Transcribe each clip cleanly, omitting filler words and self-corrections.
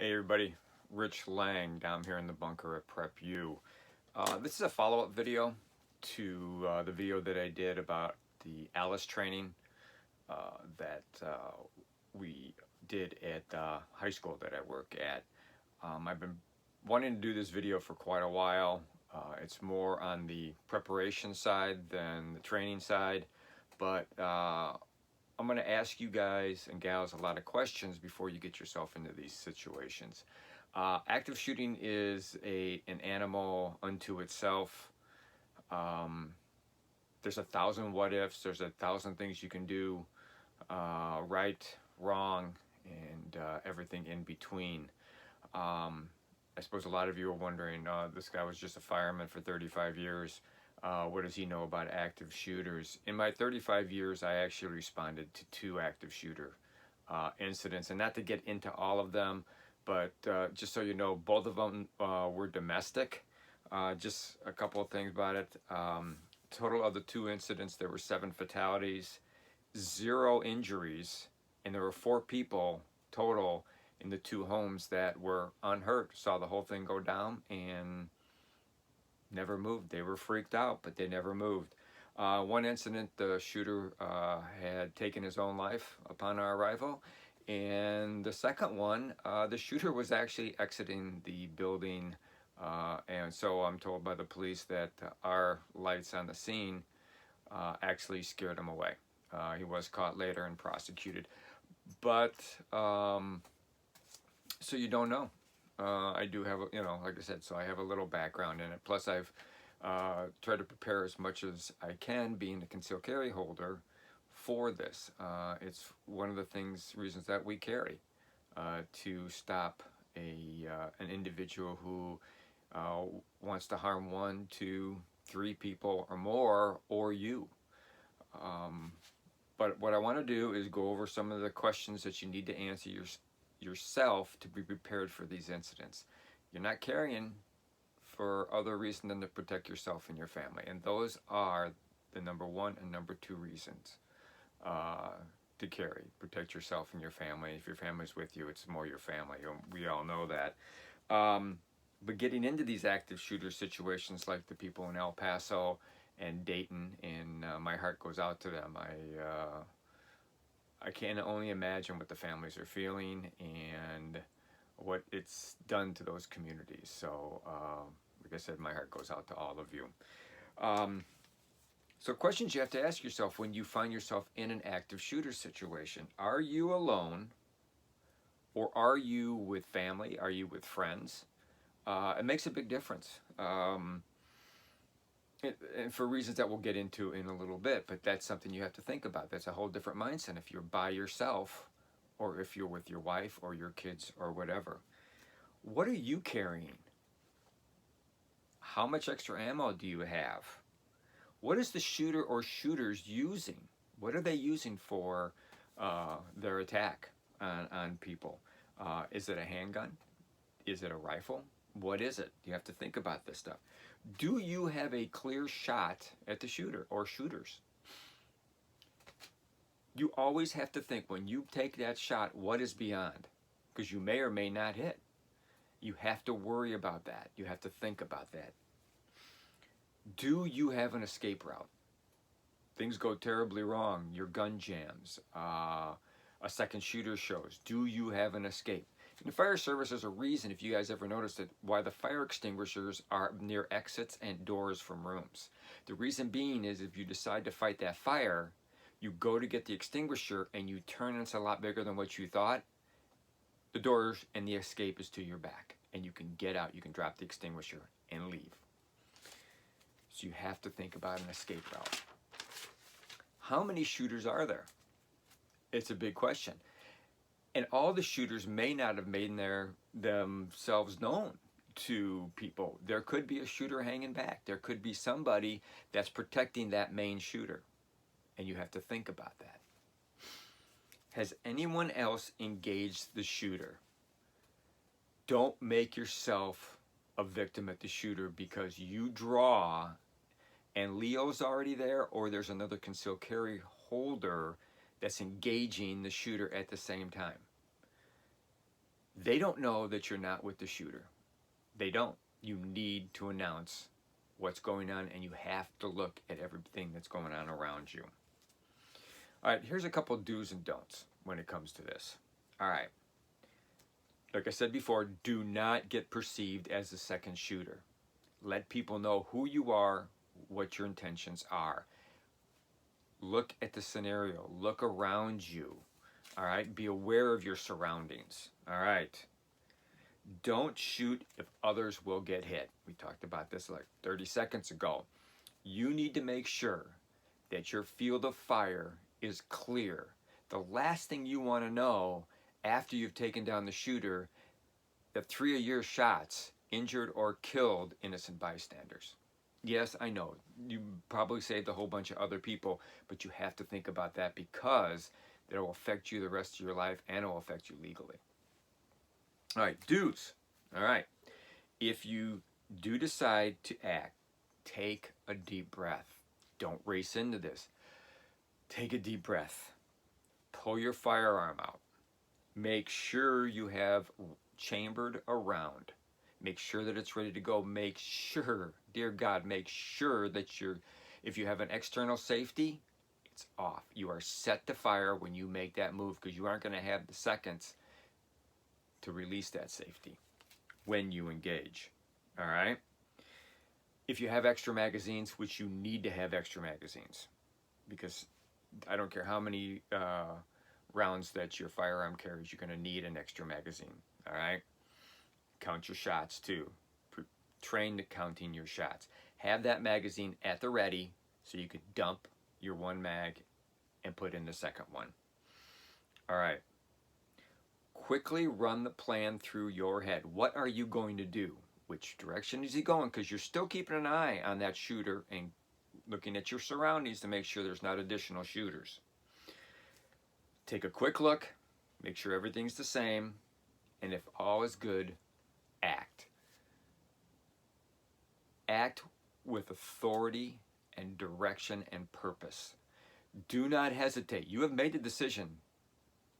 Hey everybody, Rich Lang down here in the bunker at Prep U. This is a follow-up video to the video that I did about the ALICE training that we did at the high school that I work at. I've been wanting to do this video for quite a while. It's more on the preparation side than the training side, but I'm going to ask you guys and gals a lot of questions before you get yourself into these situations. Active shooting is an animal unto itself. There's 1,000 what ifs. There's 1,000 things you can do, right, wrong, and everything in between. I suppose a lot of you are wondering, this guy was just a fireman for 35 years. What does he know about active shooters? In my 35 years, I actually responded to 2 active shooter incidents. And not to get into all of them, but just so you know, both of them were domestic. Just a couple of things about it. Total of the 2 incidents, there were 7 fatalities, 0 injuries, and there were 4 people total in the 2 homes that were unhurt. Saw the whole thing go down and never moved. They were freaked out, but they never moved. One incident, the shooter had taken his own life upon our arrival. And the second one, the shooter was actually exiting the building. And so I'm told by the police that our lights on the scene actually scared him away. He was caught later and prosecuted. But, so you don't know. I do have, like I said, so I have a little background in it. Plus, I've tried to prepare as much as I can, being a concealed carry holder, for this. It's one of the reasons that we carry to stop an individual who wants to harm 1, 2, 3 people or more, or you. But what I want to do is go over some of the questions that you need to answer yourself to be prepared for these incidents. You're not carrying for other reason than to protect yourself and your family, and those are the number 1 and number 2 reasons to carry. Protect yourself and your family. If your family's with you, it's more your family. We all know that. But getting into these active shooter situations, like the people in El Paso and Dayton, and my heart goes out to them. I can only imagine what the families are feeling and what it's done to those communities. So, like I said, my heart goes out to all of you. So questions you have to ask yourself when you find yourself in an active shooter situation. Are you alone, or are you with family? Are you with friends? It makes a big difference. And for reasons that we'll get into in a little bit, but that's something you have to think about. That's a whole different mindset if you're by yourself, or if you're with your wife or your kids or whatever. What are you carrying? How much extra ammo do you have? What is the shooter or shooters using? What are they using for their attack on people? Is it a handgun? Is it a rifle? What is it? You have to think about this stuff. Do you have a clear shot at the shooter or shooters? You always have to think, when you take that shot, what is beyond? Because you may or may not hit. You have to worry about that. You have to think about that. Do you have an escape route? Things go terribly wrong. Your gun jams. A second shooter shows. Do you have an escape? In the fire service, there's a reason, if you guys ever noticed it, why the fire extinguishers are near exits and doors from rooms. The reason being is, if you decide to fight that fire, you go to get the extinguisher and you turn and it's a lot bigger than what you thought. The doors and the escape is to your back, and you can get out. You can drop the extinguisher and leave. So you have to think about an escape route. How many shooters are there? It's a big question. And all the shooters may not have made themselves known to people. There could be a shooter hanging back. There could be somebody that's protecting that main shooter. And you have to think about that. Has anyone else engaged the shooter? Don't make yourself a victim at the shooter because you draw and Leo's already there, or there's another concealed carry holder that's engaging the shooter at the same time. They don't know that you're not with the shooter. They don't. You need to announce what's going on, and you have to look at everything that's going on around you. All right, here's a couple do's and don'ts when it comes to this. All right. Like I said before, do not get perceived as a second shooter. Let people know who you are, what your intentions are. Look at the scenario. Look around you. All right? Be aware of your surroundings. All right? Don't shoot if others will get hit. We talked about this like 30 seconds ago. You need to make sure that your field of fire is clear. The last thing you want to know after you've taken down the shooter, that 3 of your shots injured or killed innocent bystanders. Yes, I know, you probably saved a whole bunch of other people, but you have to think about that because it will affect you the rest of your life and it will affect you legally. All right, dudes. All right. If you do decide to act, take a deep breath. Don't race into this. Take a deep breath. Pull your firearm out. Make sure you have chambered around. Make sure that it's ready to go. Make sure, dear God, make sure that if you have an external safety, it's off. You are set to fire when you make that move because you aren't going to have the seconds to release that safety when you engage. All right? If you have extra magazines, which you need to have extra magazines, because I don't care how many rounds that your firearm carries, you're going to need an extra magazine. All right? Count your shots too. Train to counting your shots. Have that magazine at the ready so you could dump your one mag and put in the second one. All right. Quickly run the plan through your head. What are you going to do? Which direction is he going? Because you're still keeping an eye on that shooter and looking at your surroundings to make sure there's not additional shooters. Take a quick look, make sure everything's the same, and if all is good, act. Act with authority and direction and purpose. Do not hesitate. You have made the decision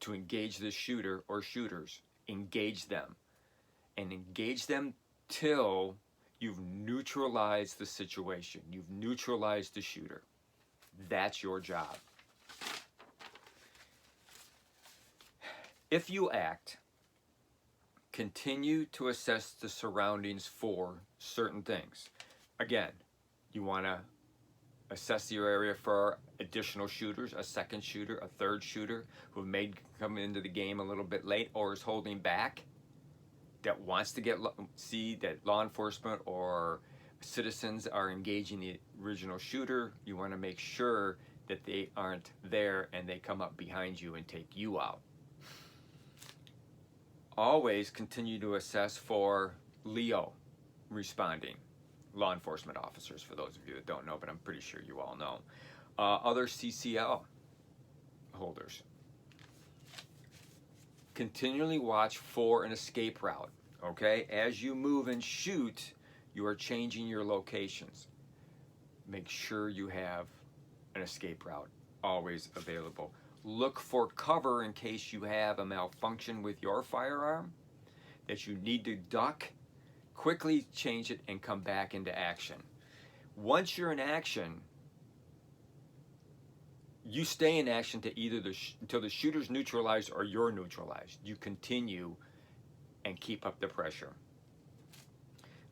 to engage this shooter or shooters. Engage them. And engage them till you've neutralized the situation. You've neutralized the shooter. That's your job. If you act, continue to assess the surroundings for certain things. Again, you want to assess your area for additional shooters, a second shooter, a third shooter who may come into the game a little bit late or is holding back, that wants to see that law enforcement or citizens are engaging the original shooter. You want to make sure that they aren't there and they come up behind you and take you out. Always continue to assess for LEO responding, law enforcement officers, for those of you that don't know, but I'm pretty sure you all know. Other CCL holders. Continually watch for an escape route, okay? As you move and shoot, you are changing your locations. Make sure you have an escape route always available. Look for cover in case you have a malfunction with your firearm that you need to duck. Quickly change it and come back into action. Once you're in action, you stay in action to either until the shooter's neutralized or you're neutralized. You continue and keep up the pressure.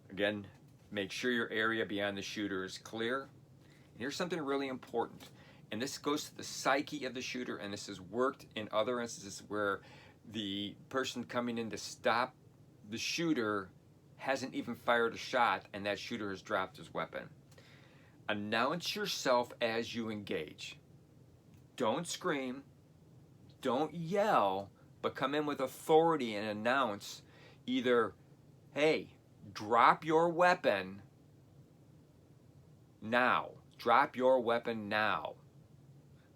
Again, make sure your area beyond the shooter is clear. And here's something really important. And this goes to the psyche of the shooter, and this has worked in other instances where the person coming in to stop the shooter hasn't even fired a shot and that shooter has dropped his weapon. Announce yourself as you engage. Don't scream, don't yell, but come in with authority and announce either, hey, drop your weapon now. Drop your weapon now.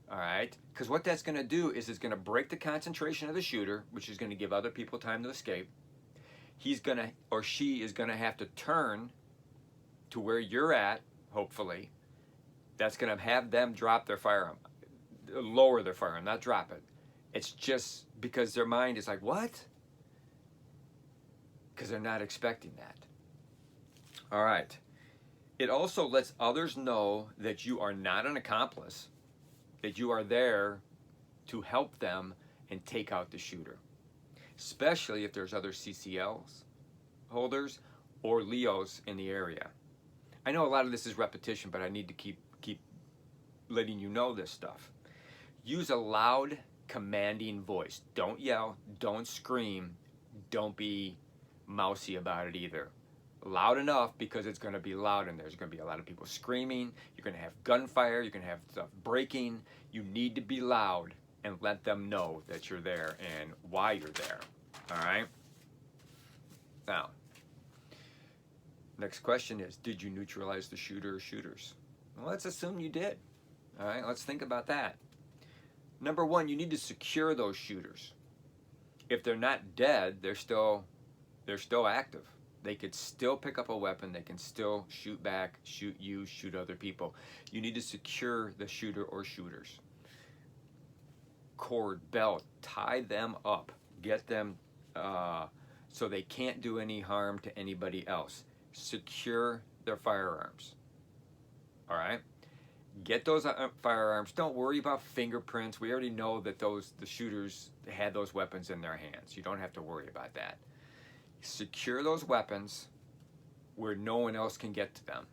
All right? Because what that's going to do is it's going to break the concentration of the shooter, which is going to give other people time to escape. He's going to, or she is going to have to turn to where you're at, hopefully. That's going to have them drop their firearm. Lower their firearm, not drop it. It's just because their mind is like, what? because they're not expecting that. All right. It also lets others know that you are not an accomplice, that you are there to help them and take out the shooter, especially if there's other CCLs holders or Leos in the area. I know a lot of this is repetition, but I need to keep letting you know this stuff. Use a loud, commanding voice. Don't yell, don't scream, don't be mousy about it either. Loud enough because it's going to be loud and there's going to be a lot of people screaming. You're going to have gunfire. You're going to have stuff breaking. You need to be loud and let them know that you're there and why you're there. All right? Now, next question is, did you neutralize the shooter or shooters? Well, let's assume you did. All right, let's think about that. Number one, you need to secure those shooters. If they're not dead, they're still active. They could still pick up a weapon. They can still shoot back, shoot you, shoot other people. You need to secure the shooter or shooters. Cord, belt, tie them up. Get them so they can't do any harm to anybody else. Secure their firearms. All right? Get those firearms. Don't worry about fingerprints. We already know that the shooters had those weapons in their hands. You don't have to worry about that. Secure those weapons where no one else can get to them.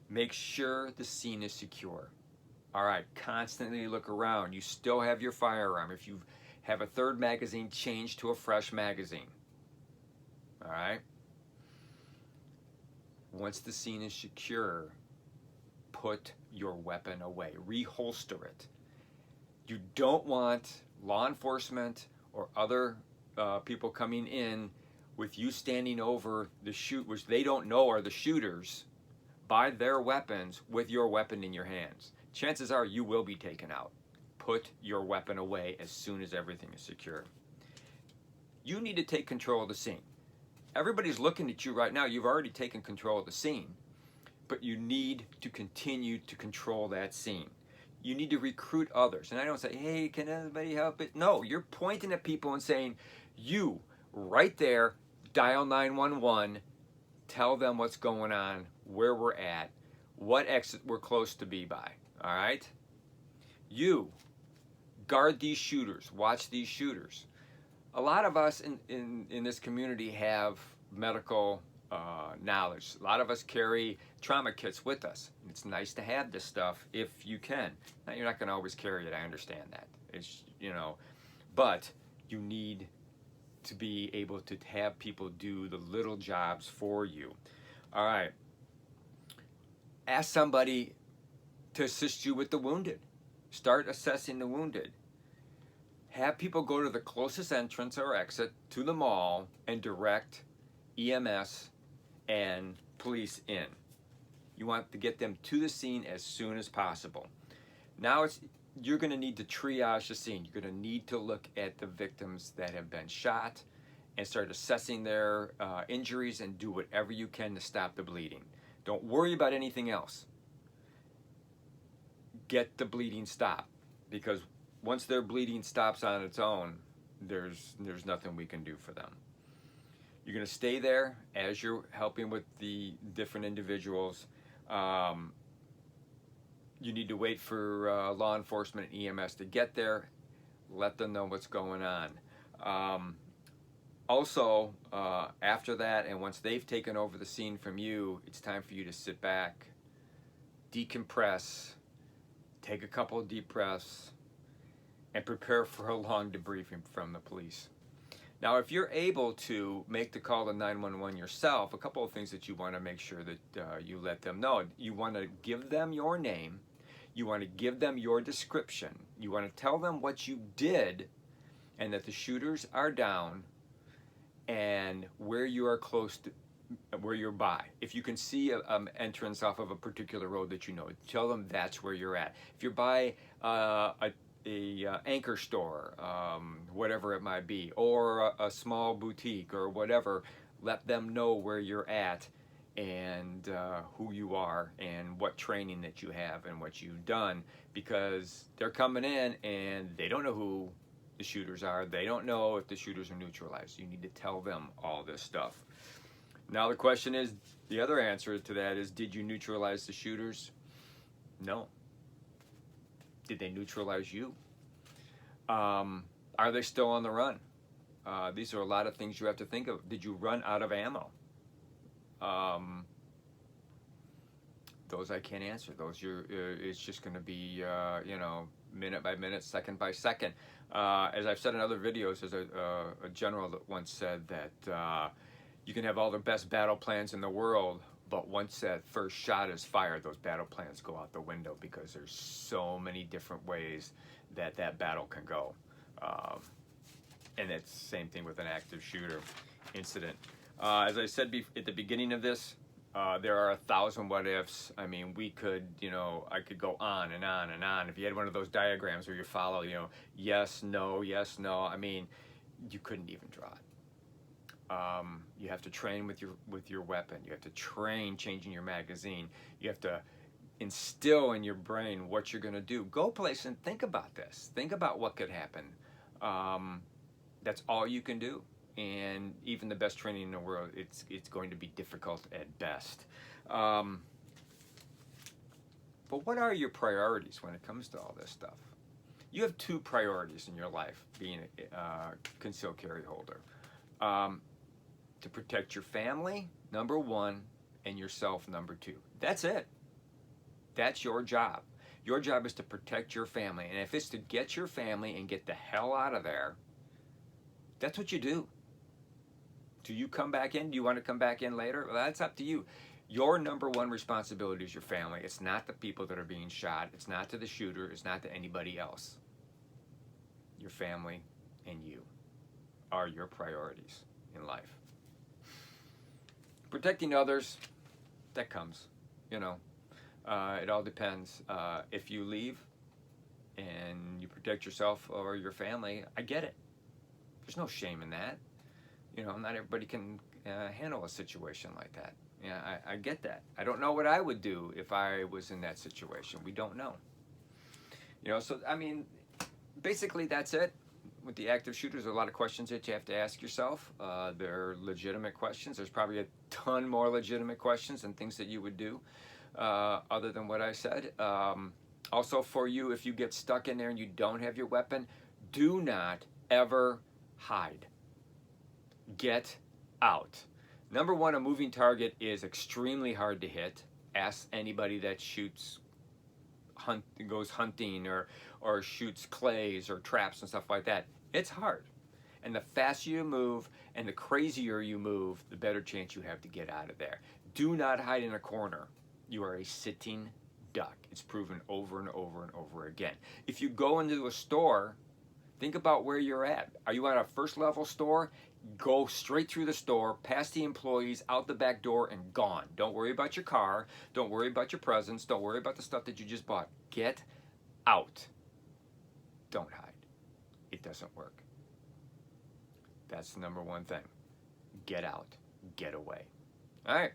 Make sure the scene is secure. All right, constantly look around. You still have your firearm. If you have a third magazine, change to a fresh magazine. All right? Once the scene is secure, put your weapon away. Reholster it. You don't want law enforcement or other people coming in with you standing over the which they don't know are the shooters, by their weapons with your weapon in your hands. Chances are you will be taken out. Put your weapon away as soon as everything is secure. You need to take control of the scene. Everybody's looking at you right now. You've already taken control of the scene, but you need to continue to control that scene. You need to recruit others. And I don't say, hey, can anybody help it? No, you're pointing at people and saying, you, right there, dial 911, tell them what's going on, where we're at, what exit we're close to be by, all right? You, guard these shooters, watch these shooters. A lot of us in this community have medical knowledge. A lot of us carry trauma kits with us. It's nice to have this stuff if you can. Now, you're not going to always carry it, I understand that. It's, but you need to be able to have people do the little jobs for you. All right. Ask somebody to assist you with the wounded. Start assessing the wounded. Have people go to the closest entrance or exit to the mall and direct EMS and police in. You want to get them to the scene as soon as possible. Now you're going to need to triage the scene. You're going to need to look at the victims that have been shot and start assessing their injuries and do whatever you can to stop the bleeding. Don't worry about anything else. Get the bleeding stopped, because once their bleeding stops on its own, there's nothing we can do for them. You're going to stay there as you're helping with the different individuals. You need to wait for law enforcement and EMS to get there. Let them know what's going on. Also, after that, and once they've taken over the scene from you, it's time for you to sit back, decompress, take a couple of deep breaths, and prepare for a long debriefing from the police. Now, if you're able to make the call to 911 yourself, a couple of things that you want to make sure that you let them know. You want to give them your name. You want to give them your description. You want to tell them what you did and that the shooters are down and where you are close to, where you're by. If you can see an entrance off of a particular road that you know, tell them that's where you're at. If you're by a anchor store, whatever it might be, or a small boutique or whatever, let them know where you're at and who you are and what training that you have and what you've done, because they're coming in and they don't know who the shooters are. They don't know if the shooters are neutralized. You need to tell them all this stuff. Now the question is, the other answer to that is, did you neutralize the shooters? No. Did they neutralize you? Are they still on the run? These are a lot of things you have to think of. Did you run out of ammo? Those I can't answer. Those it's just going to be you know, minute by minute, second by second. As I've said in other videos, there's a general that once said that you can have all the best battle plans in the world, but once that first shot is fired, those battle plans go out the window, because there's so many different ways that that battle can go. And it's the same thing with an active shooter incident. As I said at the beginning of this, there are 1,000 what ifs. I mean, we could, you know, I could go on and on and on. If you had one of those diagrams where you follow, you know, yes, no, I mean, you couldn't even draw it. You have to train with your weapon. You have to train changing your magazine. You have to instill in your brain what you're going to do. Go place and think about this. Think about what could happen. That's all you can do. And even the best training in the world, it's going to be difficult at best. But what are your priorities when it comes to all this stuff? You have two priorities in your life, being a concealed carry holder. To protect your family, number one, and yourself, number two. That's it. That's your job. Your job is to protect your family. And if it's to get your family and get the hell out of there, that's what you do. Do you come back in? Do you want to come back in later? Well, that's up to you. Your number one responsibility is your family. It's not the people that are being shot. It's not to the shooter. It's not to anybody else. Your family and you are your priorities in life. Protecting others, that comes, you know. It all depends. If you leave and you protect yourself or your family, I get it. There's no shame in that. You know, not everybody can handle a situation like that. Yeah, I get that. I don't know what I would do if I was in that situation. We don't know. You know, so, I mean, basically that's it. With the active shooters, there are a lot of questions that you have to ask yourself. They're legitimate questions. There's probably a ton more legitimate questions and things that you would do other than what I said. Also for you, if you get stuck in there and you don't have your weapon, do not ever hide. Get out. Number one, a moving target is extremely hard to hit. Ask anybody that goes hunting or shoots clays or traps and stuff like that. It's hard. And the faster you move and the crazier you move, the better chance you have to get out of there. Do not hide in a corner. You are a sitting duck. It's proven over and over and over again. If you go into a store, think about where you're at. Are you at a first level store? Go straight through the store, past the employees, out the back door, and gone. Don't worry about your car. Don't worry about your presents. Don't worry about the stuff that you just bought. Get out. Don't hide. It doesn't work. That's the number one thing. Get out. Get away. All right.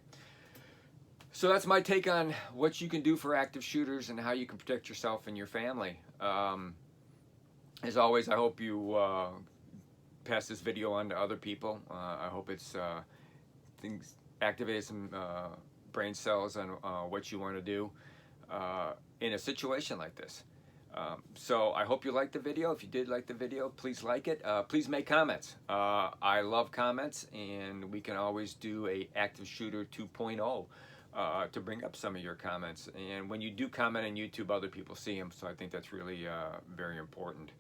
So that's my take on what you can do for active shooters and how you can protect yourself and your family. As always, I hope you pass this video on to other people. I hope it's activated some brain cells on what you want to do in a situation like this. So I hope you liked the video. If you did like the video, please like it. Please make comments. I love comments, and we can always do a active shooter 2.0 to bring up some of your comments. And when you do comment on YouTube, other people see them, so I think that's really very important.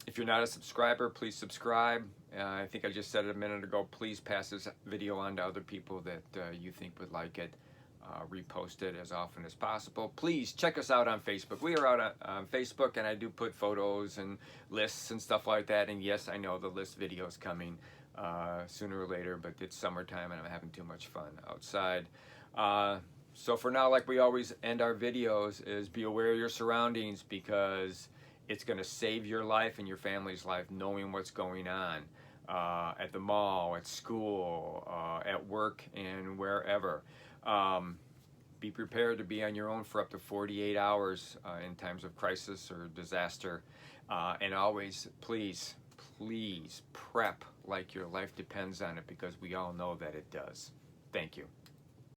If you're not a subscriber, please subscribe. I think I just said it a minute ago. Please pass this video on to other people that you think would like it. Repost it as often as possible. Please check us out on Facebook. We are out on Facebook, and I do put photos and lists and stuff like that. And yes, I know the list video is coming sooner or later, but it's summertime and I'm having too much fun outside. So for now, like we always end our videos, is be aware of your surroundings, because it's going to save your life and your family's life knowing what's going on at the mall, at school, at work, and wherever. Be prepared to be on your own for up to 48 hours in times of crisis or disaster. And always, please, please prep like your life depends on it, because we all know that it does. Thank you.